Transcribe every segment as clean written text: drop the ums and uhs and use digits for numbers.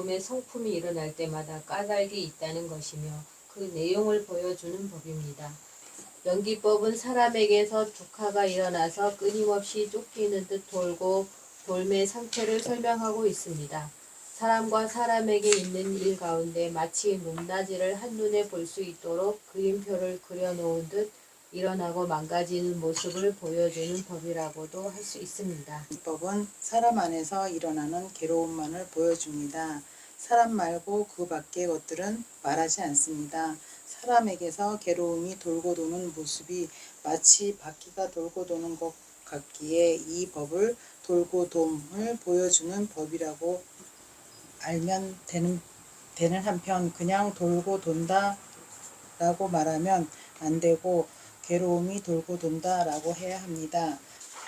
괴로움의 성품이 일어날 때마다 까닭이 있다는 것이며 그 내용을 보여주는 법입니다. 연기법은 사람에게서 tukha가 일어나서 끊임없이 쫓기는 듯 돌고 돌매 상태를 설명하고 있습니다. 사람과 사람에게 있는 일 가운데 마치 높낮이를 한눈에 볼 수 있도록 그림표를 그려놓은 듯 일어나고 망가지는 모습을 보여주는 법이라고도 할 수 있습니다. 이 법은 사람 안에서 일어나는 괴로움만을 보여줍니다. 사람 말고 그 밖의 것들은 말하지 않습니다. 사람에게서 괴로움이 돌고 도는 모습이 마치 바퀴가 돌고 도는 것 같기에 이 법을 돌고 돔을 보여주는 법이라고 알면 되는 한편 그냥 돌고 돈다 라고 말하면 안 되고 괴로움이 돌고 돈다 라고 해야 합니다.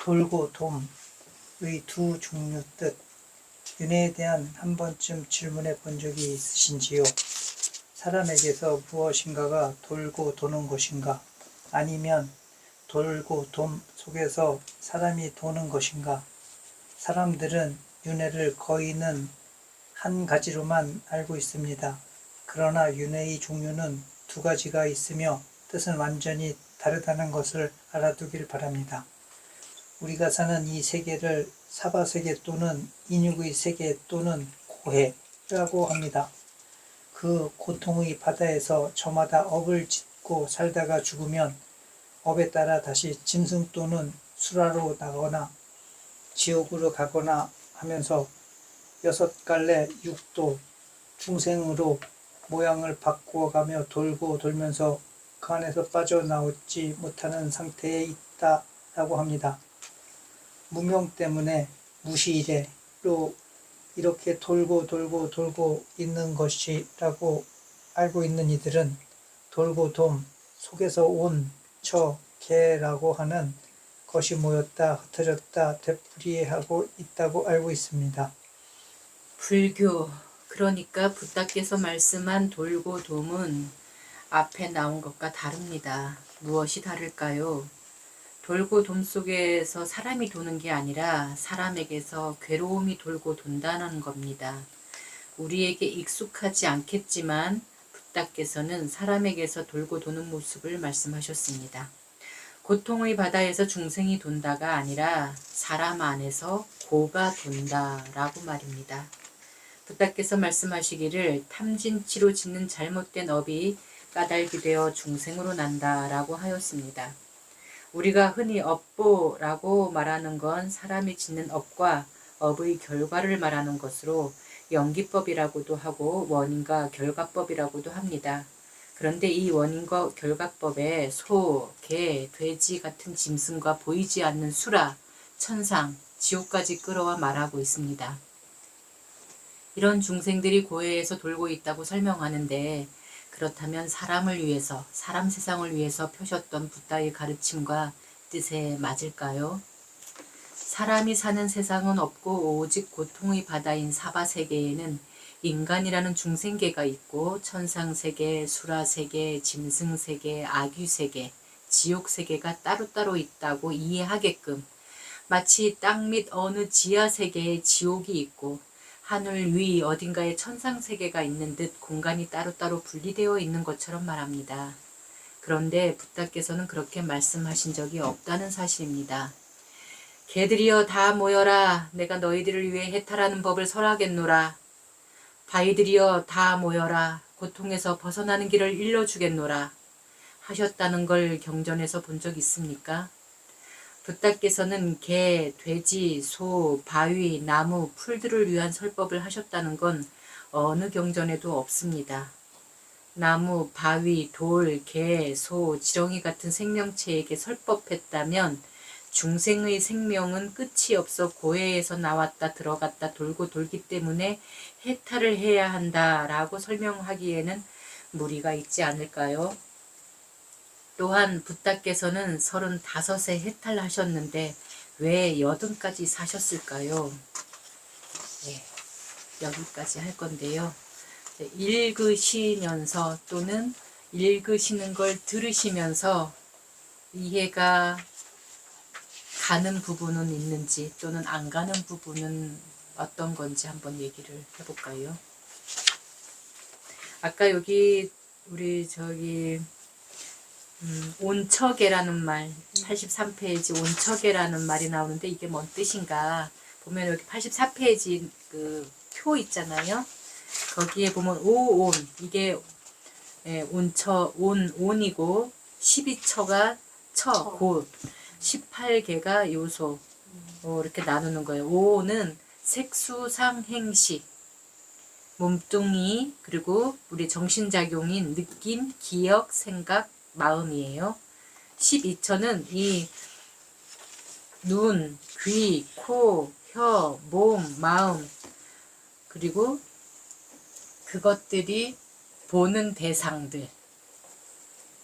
돌고 돔의 두 종류 뜻, 윤회에 대한 한 번쯤 질문해 본 적이 있으신지요? 사람에게서 무엇인가가 돌고 도는 것인가? 아니면 돌고 돔 속에서 사람이 도는 것인가? 사람들은 윤회를 거의는 한 가지로만 알고 있습니다. 그러나 윤회의 종류는 두 가지가 있으며 뜻은 완전히 다르다는 것을 알아두길 바랍니다. 우리가 사는 이 세계를 사바세계 또는 인육의 세계 또는 고해라고 합니다. 그 고통의 바다에서 저마다 업을 짓고 살다가 죽으면 업에 따라 다시 짐승 또는 수라로 나거나 지옥으로 가거나 하면서 6갈래 6도 중생으로 모양을 바꾸어가며 돌고 돌면서 그 안에서 빠져나오지 못하는 상태에 있다라고 합니다. 무명 때문에 무시이래로 이렇게 돌고 있는 것이라고 알고 있는 이들은 돌고 돔 속에서 온 저 개라고 하는 것이 모였다 흩어졌다 되풀이하고 있다고 알고 있습니다. 불교, 그러니까 부다께서 말씀한 돌고 돔은 앞에 나온 것과 다릅니다. 무엇이 다를까요? 돌고 돔 속에서 사람이 도는 게 아니라 사람에게서 괴로움이 돌고 돈다는 겁니다. 우리에게 익숙하지 않겠지만 부다께서는 사람에게서 돌고 도는 모습을 말씀하셨습니다. 고통의 바다에서 중생이 돈다가 아니라 사람 안에서 고가 돈다라고 말입니다. 부다께서 말씀하시기를 탐진치로 짓는 잘못된 업이 까닭이 되어 중생으로 난다라고 하였습니다. 우리가 흔히 업보라고 말하는 건 사람이 짓는 업과 업의 결과를 말하는 것으로 연기법이라고도 하고 원인과 결과법이라고도 합니다. 그런데 이 원인과 결과법에 소, 개, 돼지 같은 짐승과 보이지 않는 수라, 천상, 지옥까지 끌어와 말하고 있습니다. 이런 중생들이 고해에서 돌고 있다고 설명하는데 그렇다면 사람을 위해서, 사람 세상을 위해서 펴셨던 부다의 가르침과 뜻에 맞을까요? 사람이 사는 세상은 없고 오직 고통의 바다인 사바세계에는 인간이라는 중생계가 있고 천상세계, 수라세계, 짐승세계, 아귀세계, 지옥세계가 따로따로 있다고 이해하게끔 마치 땅 밑 어느 지하세계에 지옥이 있고 하늘 위 어딘가에 천상세계가 있는 듯 공간이 따로따로 분리되어 있는 것처럼 말합니다. 그런데 부다께서는 그렇게 말씀하신 적이 없다는 사실입니다. 개들이여 다 모여라. 내가 너희들을 위해 해탈하는 법을 설하겠노라. 바위들이여 다 모여라. 고통에서 벗어나는 길을 일러주겠노라. 하셨다는 걸 경전에서 본 적 있습니까? 부다께서는 개, 돼지, 소, 바위, 나무, 풀들을 위한 설법을 하셨다는 건 어느 경전에도 없습니다. 나무, 바위, 돌, 개, 소, 지렁이 같은 생명체에게 설법했다면 중생의 생명은 끝이 없어 고해에서 나왔다 들어갔다 돌고 돌기 때문에 해탈을 해야 한다라고 설명하기에는 무리가 있지 않을까요? 또한 부다께서는 35세 해탈하셨는데 왜 80까지 사셨을까요? 네, 여기까지 할 건데요. 읽으시면서 또는 읽으시는 걸 들으시면서 이해가 가는 부분은 있는지 또는 안 가는 부분은 어떤 건지 한번 얘기를 해볼까요? 아까 여기 우리 온척이라는 말 83페이지 온척이라는 말이 나오는데 이게 뭔 뜻인가 보면 여기 84페이지 그 표 있잖아요. 거기에 보면 오온 이게 온이고 12처가 곧 18개가 요소 이렇게 나누는 거예요. 오는 색수상행식 몸뚱이 그리고 우리 정신작용인 느낌, 기억, 생각, 마음이에요. 12처는 이 눈, 귀, 코, 혀, 몸, 마음 그리고 그것들이 보는 대상들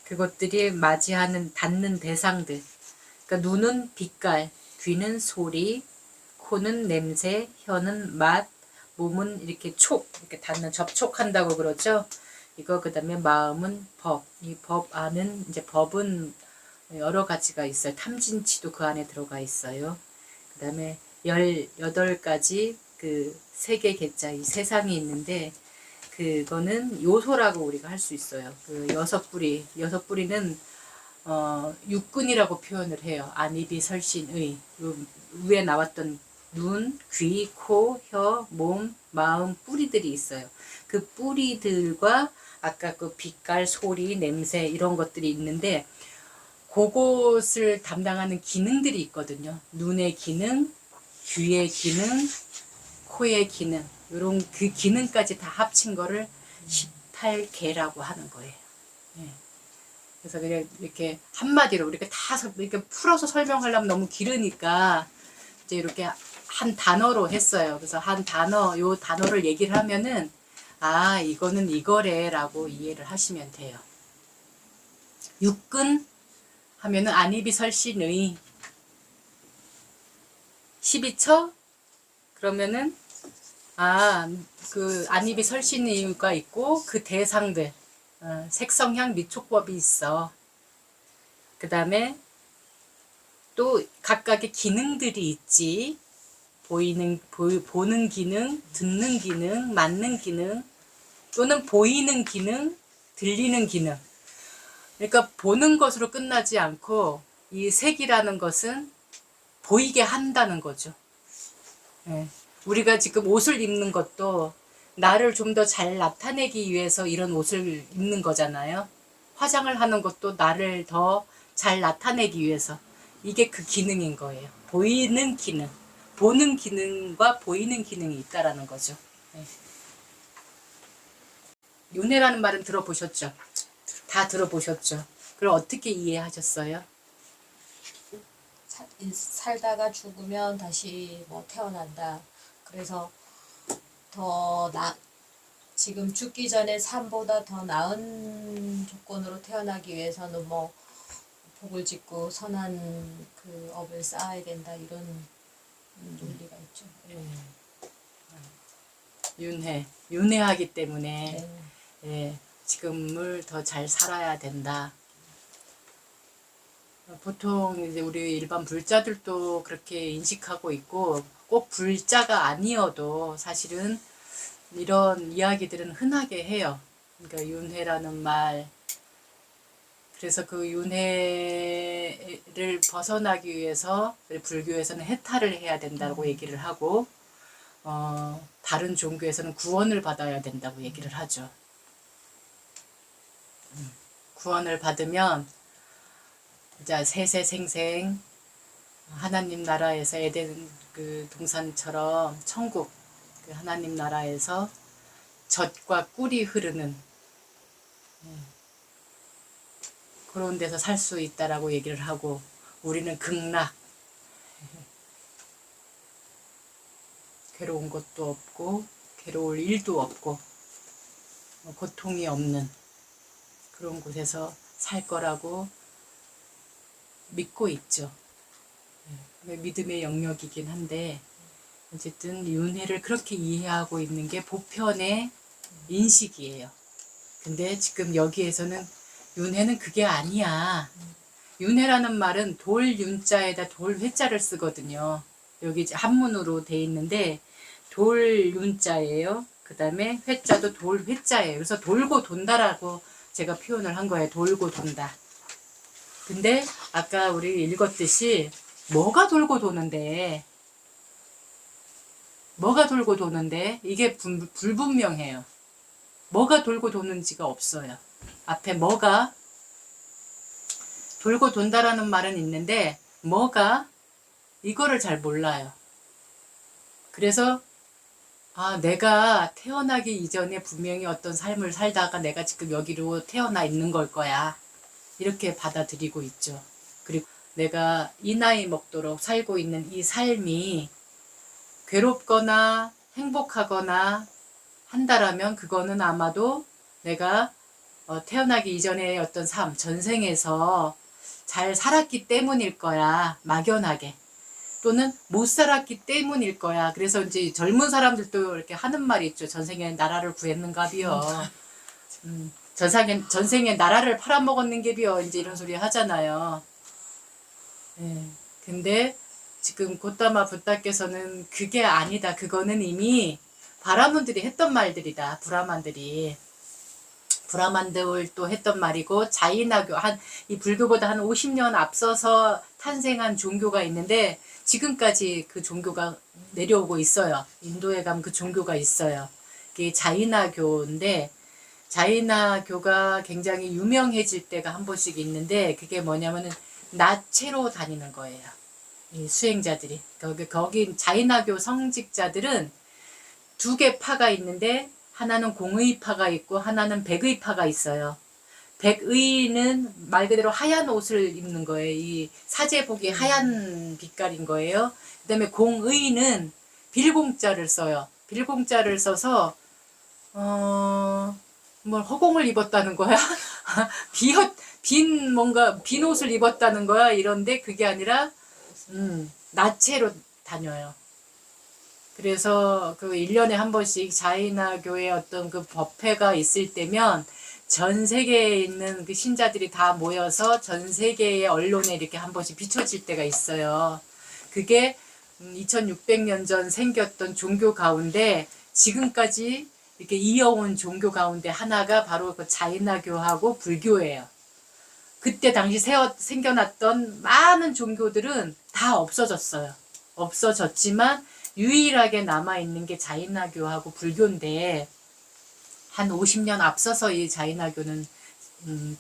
그것들이 맞이하는 닿는 대상들 그러니까 눈은 빛깔, 귀는 소리, 코는 냄새, 혀는 맛, 몸은 이렇게 이렇게 닿는 접촉한다고 그러죠. 이거 그다음에 마음은 법. 이 법 안은 이제 법은 여러 가지가 있어요. 탐진치도 그 안에 들어가 있어요. 그다음에 18가지 그 세계 계자 이 세상이 있는데 그거는 요소라고 우리가 할 수 있어요. 그 6뿌리는 육근이라고 표현을 해요. 안입이 설신의 위에 나왔던 눈, 귀, 코, 혀, 몸, 마음 뿌리들이 있어요. 그 뿌리들과 아까 그 빛깔, 소리, 냄새 이런 것들이 있는데 그것을 담당하는 기능들이 있거든요. 눈의 기능, 귀의 기능, 코의 기능 이런 그 기능까지 다 합친 거를 18개라고 하는 거예요. 예. 그래서 그냥 이렇게 한마디로 이렇게 다 이렇게 풀어서 설명하려면 너무 길으니까 이제 이렇게 한 단어로 했어요. 그래서 한 단어, 요 단어를 얘기를 하면은 아 이거는 이거래라고 이해를 하시면 돼요. 육근 하면은 안입이 설신의 12처 그러면은 그 안입이 설신의가 있고 그 대상들 색성향 미촉법이 있어. 그 다음에 또 각각의 기능들이 있지. 보는 기능, 듣는 기능, 맞는 기능, 또는 보이는 기능, 들리는 기능. 그러니까 보는 것으로 끝나지 않고 이 색이라는 것은 보이게 한다는 거죠. 예. 우리가 지금 옷을 입는 것도 나를 좀 더 잘 나타내기 위해서 이런 옷을 입는 거잖아요. 화장을 하는 것도 나를 더 잘 나타내기 위해서. 이게 그 기능인 거예요. 보이는 기능. 보는 기능과 보이는 기능이 있다라는 거죠. 네. 윤회라는 말은 들어보셨죠? 다 들어보셨죠? 그럼 어떻게 이해하셨어요? 살다가 죽으면 다시 뭐 태어난다. 그래서 지금 죽기 전에 삶보다 더 나은 조건으로 태어나기 위해서는 뭐 복을 짓고 선한 그 업을 쌓아야 된다 이런 논리가 있죠. 윤회하기 때문에 네. 예, 지금을 더 잘 살아야 된다. 보통 이제 우리 일반 불자들도 그렇게 인식하고 있고 꼭 불자가 아니어도 사실은 이런 이야기들은 흔하게 해요. 그러니까 윤회라는 말. 그래서 그 윤회를 벗어나기 위해서 불교에서는 해탈을 해야 된다고 얘기를 하고 다른 종교에서는 구원을 받아야 된다고 얘기를 하죠. 구원을 받으면 이제 세세생생 하나님 나라에서 에덴 그 동산처럼 천국 그 하나님 나라에서 젖과 꿀이 흐르는 그런 데서 살 수 있다라고 얘기를 하고 우리는 극락 괴로운 것도 없고 괴로울 일도 없고 고통이 없는 그런 곳에서 살 거라고 믿고 있죠. 믿음의 영역이긴 한데 어쨌든 윤회를 그렇게 이해하고 있는 게 보편의 인식이에요. 근데 지금 여기에서는 윤회는 그게 아니야. 윤회라는 말은 돌 윤자에다 돌 회자를 쓰거든요. 여기 한문으로 돼 있는데 돌 윤자예요. 그 다음에 회자도 돌 회자예요. 그래서 돌고 돈다라고 제가 표현을 한 거예요. 돌고 돈다. 근데 아까 우리 읽었듯이 뭐가 돌고 도는데 이게 불분명해요. 뭐가 돌고 도는지가 없어요. 앞에 뭐가 돌고 돈다라는 말은 있는데 뭐가 이거를 잘 몰라요. 그래서 내가 태어나기 이전에 분명히 어떤 삶을 살다가 내가 지금 여기로 태어나 있는 걸 거야. 이렇게 받아들이고 있죠. 그리고 내가 이 나이 먹도록 살고 있는 이 삶이 괴롭거나 행복하거나 한다라면 그거는 아마도 내가 태어나기 이전의 어떤 삶, 전생에서 잘 살았기 때문일 거야. 막연하게. 또는 못 살았기 때문일 거야. 그래서 이제 젊은 사람들도 이렇게 하는 말이 있죠. 전생에 나라를 구했는가비요. 전생에 나라를 팔아먹었는게비요. 이제 이런 소리 하잖아요. 예. 근데 지금 곧다마 붓다께서는 그게 아니다. 그거는 이미 바라문들이 했던 말들이다. 브라만들도 했던 말이고 자이나교 이 불교보다 한 50년 앞서서 탄생한 종교가 있는데 지금까지 그 종교가 내려오고 있어요. 인도에 가면 그 종교가 있어요. 그게 자이나교인데 자이나교가 굉장히 유명해질 때가 한 번씩 있는데 그게 뭐냐면은 나체로 다니는 거예요. 이 수행자들이 거기 자이나교 성직자들은 두 개 파가 있는데 하나는 공의파가 있고 하나는 백의파가 있어요. 백의는 말 그대로 하얀 옷을 입는 거예요. 이 사제복이 하얀 빛깔인 거예요. 그 다음에 공의는 빌공자를 써요. 빌공자를 써서 뭘 허공을 입었다는 거야? 빈 옷을 입었다는 거야? 이런데 그게 아니라 나체로 다녀요. 그래서 그 1년에 한 번씩 자이나교의 어떤 그 법회가 있을 때면 전 세계에 있는 그 신자들이 다 모여서 전 세계의 언론에 이렇게 한 번씩 비춰질 때가 있어요. 그게 2600년 전 생겼던 종교 가운데 지금까지 이렇게 이어온 종교 가운데 하나가 바로 그 자이나교하고 불교예요. 그때 당시 생겨났던 많은 종교들은 다 없어졌어요. 없어졌지만 유일하게 남아있는 게 자이나교하고 불교인데 한 50년 앞서서 이 자이나교는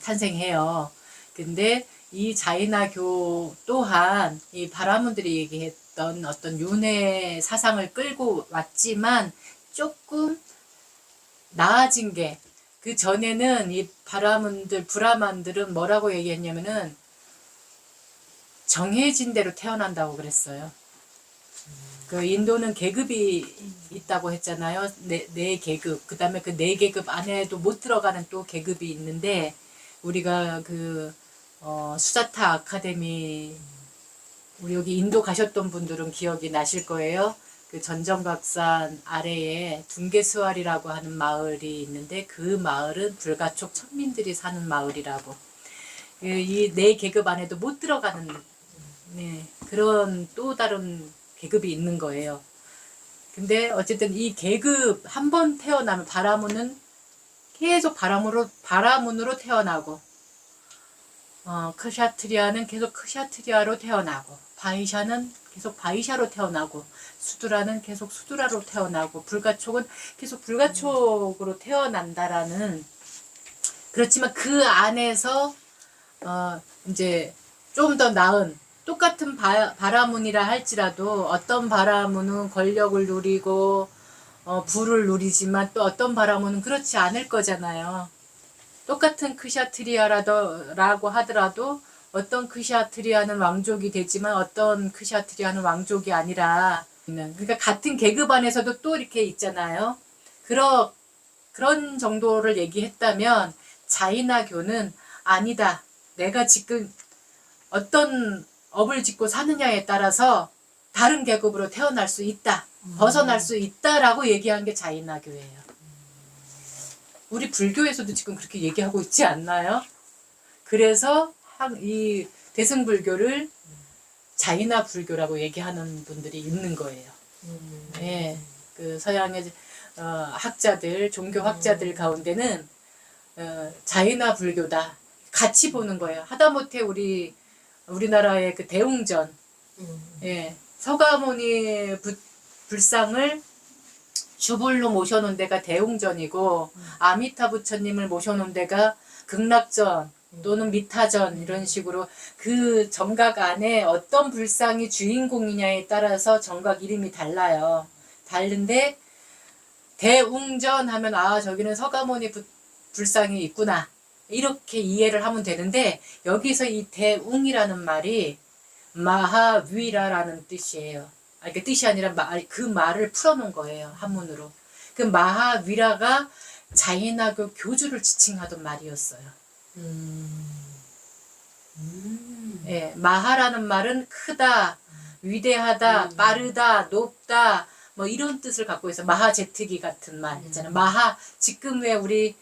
탄생해요. 근데 이 자이나교 또한 이 바라문들이 얘기했던 어떤 윤회 사상을 끌고 왔지만 조금 나아진 게 그 전에는 이 브라만들은 뭐라고 얘기했냐면은 정해진 대로 태어난다고 그랬어요. 그 인도는 계급이 있다고 했잖아요. 네 계급. 그 다음에 그 네 계급 안에도 못 들어가는 또 계급이 있는데 우리가 그 수자타 아카데미 우리 여기 인도 가셨던 분들은 기억이 나실 거예요. 그 전정각산 아래에 둥게스왈이라고 하는 마을이 있는데 그 마을은 불가촉 천민들이 사는 마을이라고. 이 네 계급 안에도 못 들어가는 그런 또 다른 계급이 있는 거예요. 근데 어쨌든 이 계급 한 번 태어나면 바라문은 계속 바라문으로 태어나고 크샤트리아는 계속 크샤트리아로 태어나고 바이샤는 계속 바이샤로 태어나고 수두라는 계속 수두라로 태어나고 불가촉은 계속 불가촉으로 태어난다라는 그렇지만 그 안에서 이제 좀 더 나은 똑같은 바라문이라 할지라도 어떤 바라문은 권력을 누리고 부를 누리지만 또 어떤 바라문은 그렇지 않을 거잖아요. 똑같은 크샤트리아라고 하더라도 어떤 크샤트리아는 왕족이 되지만 어떤 크샤트리아는 왕족이 아니라 그러니까 같은 계급 안에서도 또 이렇게 있잖아요. 그런 정도를 얘기했다면 자이나교는 아니다. 내가 지금 어떤 업을 짓고 사느냐에 따라서 다른 계급으로 태어날 수 있다. 벗어날 수 있다라고 얘기한 게 자이나교예요. 우리 불교에서도 지금 그렇게 얘기하고 있지 않나요? 그래서 이 대승불교를 자이나 불교라고 얘기하는 분들이 있는 거예요. 네. 그 서양의 학자들, 종교 학자들 가운데는 자이나 불교다. 같이 보는 거예요. 하다못해 우리나라의 그 대웅전, 예, 서가모니 불상을 주불로 모셔놓은 데가 대웅전이고 아미타 부처님을 모셔놓은 데가 극락전 또는 미타전 이런 식으로 그 정각 안에 어떤 불상이 주인공이냐에 따라서 정각 이름이 달라요. 다른데 대웅전 하면 저기는 서가모니 불상이 있구나 이렇게 이해를 하면 되는데 여기서 이 대웅이라는 말이 마하위라라는 뜻이에요. 그 뜻이 아니라 그 말을 풀어놓은 거예요. 한문으로. 그 마하위라가 자이나교 교주를 지칭하던 말이었어요. 예, 마하라는 말은 크다, 위대하다, 빠르다, 높다 뭐 이런 뜻을 갖고 있어요. 마하제트기 같은 말 있잖아요. 마하, 지금 왜 우리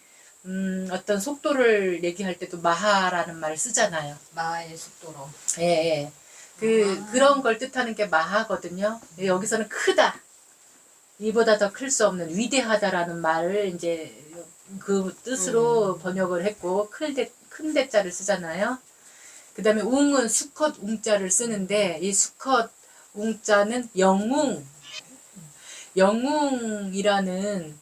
어떤 속도를 얘기할 때도 마하라는 말을 쓰잖아요. 마의 속도로. 예, 예. 그런 걸 뜻하는 게 마하거든요. 여기서는 크다. 이보다 더 클 수 없는 위대하다라는 말을 이제 그 뜻으로 번역을 했고 큰 대자를 쓰잖아요. 그 다음에 웅은 수컷 웅자를 쓰는데 이 수컷 웅자는 영웅이라는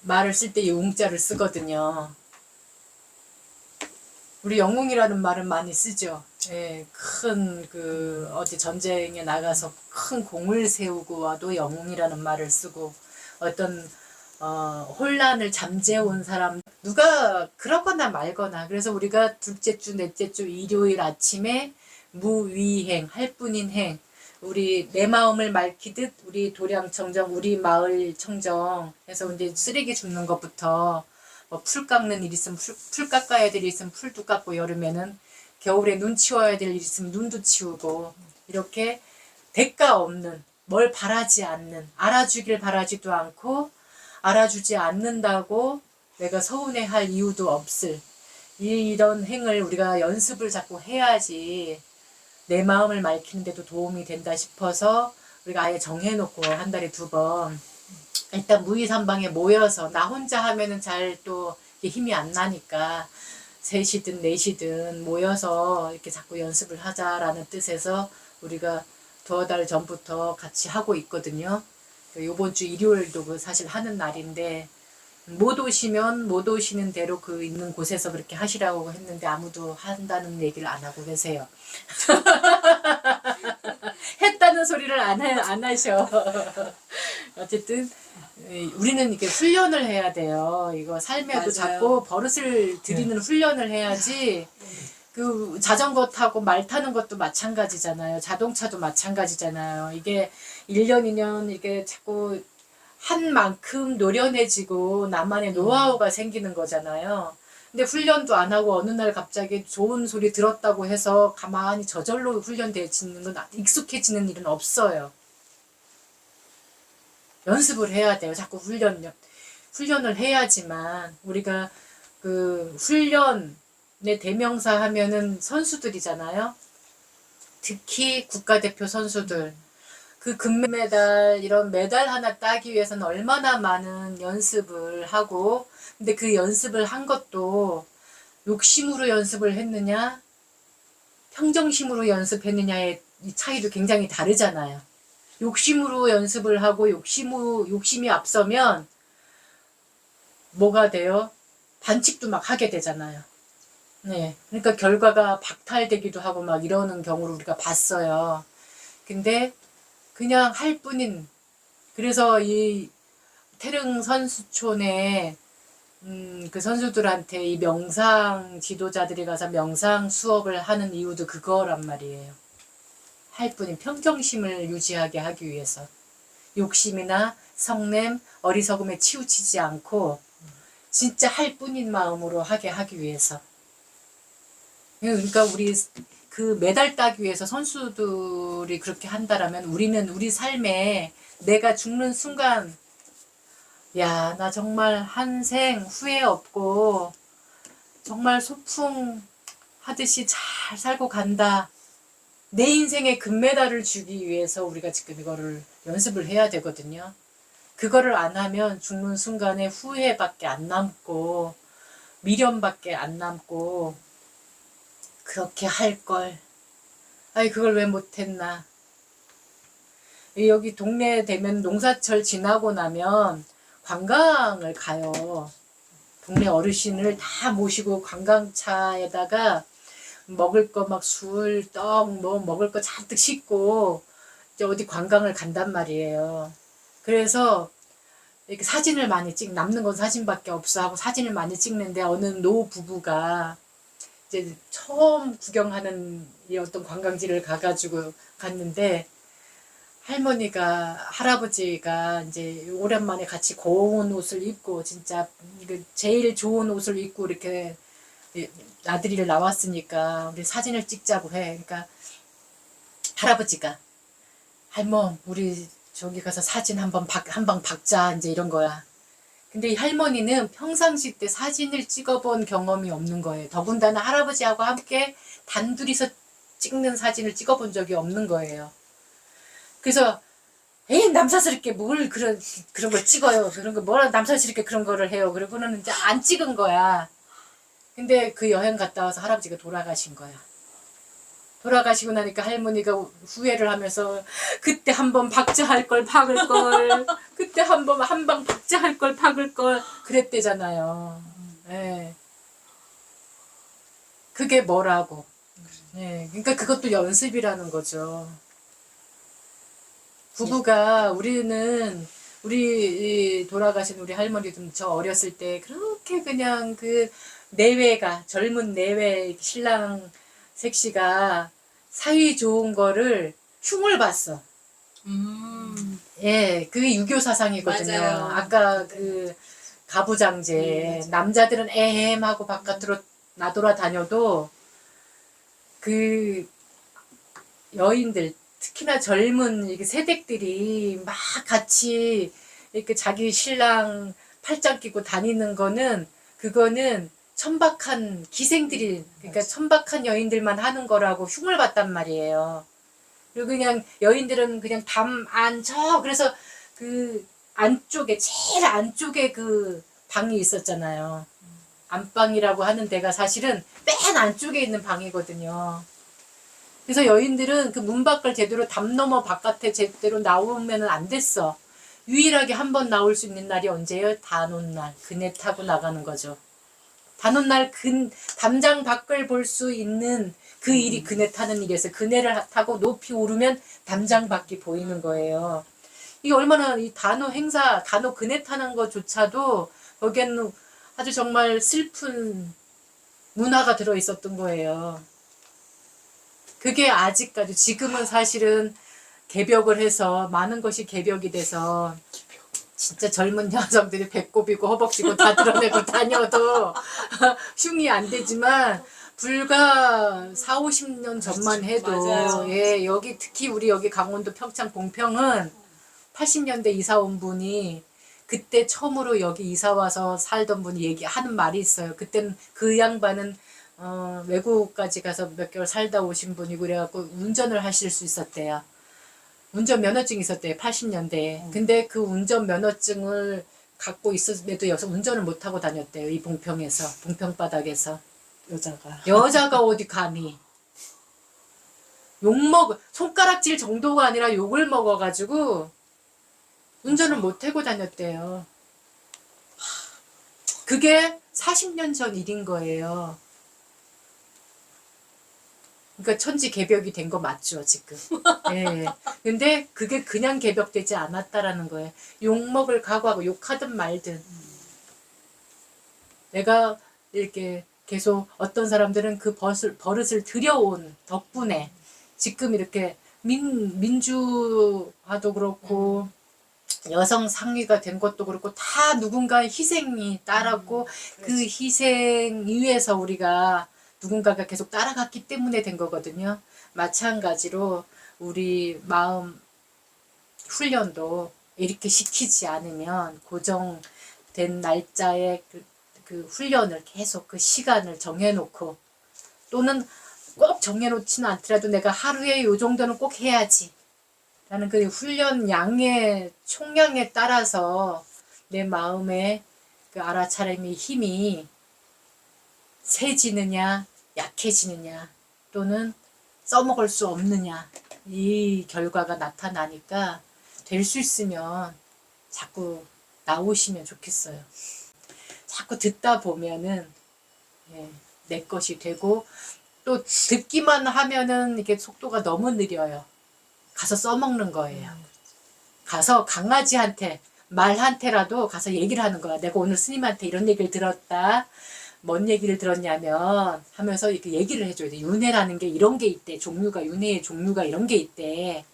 말을 쓸 때 이 웅자를 쓰거든요. 우리 영웅이라는 말은 많이 쓰죠. 예, 어디 전쟁에 나가서 큰 공을 세우고 와도 영웅이라는 말을 쓰고 어떤 혼란을 잠재운 사람 누가 그러거나 말거나 그래서 우리가 둘째 주 넷째 주 일요일 아침에 무위행 할 뿐인 행 우리 내 마음을 밝히듯 우리 도량청정 우리 마을 청정 해서 이제 쓰레기 줍는 것부터 뭐 풀 깎는 일 있으면 풀 깎아야 될 일 있으면 풀도 깎고 여름에는 겨울에 눈 치워야 될 일 있으면 눈도 치우고 이렇게 대가 없는 뭘 바라지 않는 알아주길 바라지도 않고 알아주지 않는다고 내가 서운해할 이유도 없을 이런 행을 우리가 연습을 자꾸 해야지 내 마음을 밝히는데도 도움이 된다 싶어서 우리가 아예 정해놓고 한 달에 2번 일단 무의삼방에 모여서 나 혼자 하면은 잘 또 힘이 안 나니까 3시든 4시든 모여서 이렇게 자꾸 연습을 하자라는 뜻에서 우리가 2달 전부터 같이 하고 있거든요. 요번 주 일요일도 사실 하는 날인데 못 오시면 못 오시는 대로 그 있는 곳에서 그렇게 하시라고 했는데 아무도 한다는 얘기를 안 하고 계세요. 했다는 소리를 안 하셔. 어쨌든 우리는 이렇게 훈련을 해야 돼요. 이거 삶에도 맞아요. 자꾸 버릇을 들이는 훈련을 해야지. 그 자전거 타고 말 타는 것도 마찬가지잖아요. 자동차도 마찬가지잖아요. 이게 1년 2년 이게 자꾸 한 만큼 노련해지고 나만의 노하우가 생기는 거잖아요. 근데 훈련도 안 하고 어느 날 갑자기 좋은 소리 들었다고 해서 가만히 저절로 훈련되지는 건 익숙해지는 일은 없어요. 연습을 해야 돼요. 자꾸 훈련을 해야지만 우리가 그 훈련의 대명사 하면은 선수들이잖아요. 특히 국가대표 선수들. 그 금메달 이런 메달 하나 따기 위해서는 얼마나 많은 연습을 하고 근데 그 연습을 한 것도 욕심으로 연습을 했느냐 평정심으로 연습했느냐의 이 차이도 굉장히 다르잖아요. 욕심으로 연습을 하고 욕심이 앞서면 뭐가 돼요? 반칙도 막 하게 되잖아요. 네, 그러니까 결과가 박탈되기도 하고 막 이러는 경우를 우리가 봤어요. 근데 그냥 할 뿐인 그래서 이 태릉 선수촌에 그 선수들한테 이 명상 지도자들이 가서 명상 수업을 하는 이유도 그거란 말이에요. 할 뿐인 평정심을 유지하게 하기 위해서 욕심이나 성냄, 어리석음에 치우치지 않고 진짜 할 뿐인 마음으로 하기 위해서 그러니까 우리 그 메달 따기 위해서 선수들이 그렇게 한다라면 우리는 우리 삶에 내가 죽는 순간 야, 나 정말 한생 후회 없고 정말 소풍 하듯이 잘 살고 간다. 내 인생에 금메달을 주기 위해서 우리가 지금 이거를 연습을 해야 되거든요. 그거를 안 하면 죽는 순간에 후회밖에 안 남고 미련밖에 안 남고 그렇게 할 걸. 아이 그걸 왜 못했나. 여기 동네 되면 농사철 지나고 나면 관광을 가요. 동네 어르신을 다 모시고 관광차에다가 먹을 거 막 술, 떡, 뭐 먹을 거 잔뜩 싣고 이제 어디 관광을 간단 말이에요. 그래서 이렇게 사진을 많이 남는 건 사진밖에 없어 하고 사진을 많이 찍는데 어느 노 부부가 이제 처음 구경하는 이 어떤 관광지를 가가지고 갔는데 할머니가 할아버지가 이제 오랜만에 같이 고운 옷을 입고 진짜 제일 좋은 옷을 입고 이렇게 나들이를 나왔으니까 우리 사진을 찍자고 해. 그러니까 할아버지가 할멈 우리 저기 가서 사진 한 방 박자 이제 이런 거야. 근데 이 할머니는 평상시 때 사진을 찍어본 경험이 없는 거예요. 더군다나 할아버지하고 함께 단둘이서 찍는 사진을 찍어본 적이 없는 거예요. 그래서 에이 남사스럽게 뭘 그런 걸 찍어요. 그런 거 뭐라 남사스럽게 그런 거를 해요. 그러고는 이제 안 찍은 거야. 근데 그 여행 갔다 와서 할아버지가 돌아가신 거야. 돌아가시고 나니까 할머니가 후회를 하면서 그때 한번 박자할 걸 박을 걸 그때 한 방 박자할 걸 박을 걸 그랬대잖아요. 예. 그게 뭐라고. 예. 그러니까 그것도 연습이라는 거죠. 부부가 우리 돌아가신 우리 할머니도 저 어렸을 때 그렇게 그냥 그 내외가 젊은 내외 신랑 색시가 사위 좋은 거를 흉을 봤어. 예, 그게 유교 사상이거든요. 맞아요. 아까 그 가부장제 남자들은 애헴하고 바깥으로 나돌아다녀도 그 여인들 특히나 젊은 이렇게 세댁들이 막 같이 이렇게 자기 신랑 팔짱 끼고 다니는 거는 그거는 천박한 기생들이 그러니까 천박한 여인들만 하는 거라고 흉을 봤단 말이에요. 그리고 그냥 여인들은 그냥 담 안 저 그래서 그 안쪽에 제일 안쪽에 그 방이 있었잖아요. 안방이라고 하는 데가 사실은 맨 안쪽에 있는 방이거든요. 그래서 여인들은 그 문 밖을 제대로 담 넘어 바깥에 제대로 나오면은 안 됐어. 유일하게 한 번 나올 수 있는 날이 언제예요? 단오날. 그네 타고 나가는 거죠. 단오날 담장 밖을 볼 수 있는 그 일이 그네 타는 일이었어요. 그네를 타고 높이 오르면 담장 밖이 보이는 거예요. 이게 얼마나 이 단오 행사, 단오 그네 타는 것조차도 거기에는 아주 정말 슬픈 문화가 들어 있었던 거예요. 그게 아직까지 지금은 사실은 개벽을 해서 많은 것이 개벽이 돼서 진짜 젊은 여성들이 배꼽이고 허벅지고 다 드러내고 다녀도 흉이 안 되지만 불과 4, 50년 전만 해도 맞아요. 예, 여기 특히 우리 여기 강원도 평창 봉평은 80년대 이사 온 분이 그때 처음으로 여기 이사 와서 살던 분이 얘기하는 말이 있어요. 그때는 그 양반은 외국까지 가서 몇 개월 살다 오신 분이고 그래갖고 운전을 하실 수 있었대요. 운전 면허증이 있었대요. 80년대에. 근데 그 운전 면허증을 갖고 있었음에도 여기서 운전을 못하고 다녔대요. 이 봉평에서. 봉평바닥에서. 여자가 어디 감히. 손가락질 정도가 아니라 욕을 먹어가지고 운전을 못하고 다녔대요. 그게 40년 전 일인 거예요. 그러니까 천지 개벽이 된 거 맞죠, 지금. 예. 근데 그게 그냥 개벽되지 않았다라는 거예요. 욕먹을 각오하고 욕하든 말든. 내가 이렇게 계속 어떤 사람들은 그 버릇을 들여온 덕분에 지금 이렇게 민주화도 그렇고 여성 상위가 된 것도 그렇고 다 누군가의 희생이 따랐고 그 희생 위에서 우리가 누군가가 계속 따라갔기 때문에 된 거거든요. 마찬가지로 우리 마음 훈련도 이렇게 시키지 않으면 고정된 날짜에 그 훈련을 계속 그 시간을 정해놓고 또는 꼭 정해놓지는 않더라도 내가 하루에 요 정도는 꼭 해야지 라는 그 훈련 양의 총량에 따라서 내 마음의 그 알아차림의 힘이 세지느냐 약해지느냐 또는 써먹을 수 없느냐 이 결과가 나타나니까 될 수 있으면 자꾸 나오시면 좋겠어요. 자꾸 듣다 보면은 내 것이 되고 또 듣기만 하면은 이게 속도가 너무 느려요. 가서 써먹는 거예요. 가서 강아지한테 말한테라도 가서 얘기를 하는 거야. 내가 오늘 스님한테 이런 얘기를 들었다. 뭔 얘기를 들었냐면 하면서 이렇게 얘기를 해줘야 돼. 윤회라는 게 이런 게 있대. 종류가 윤회의 종류가 이런 게 있대.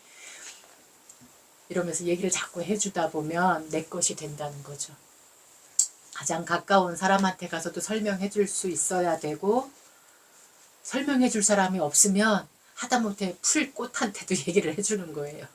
이러면서 얘기를 자꾸 해주다 보면 내 것이 된다는 거죠. 가장 가까운 사람한테 가서도 설명해 줄 수 있어야 되고 설명해 줄 사람이 없으면 하다못해 풀꽃한테도 얘기를 해주는 거예요.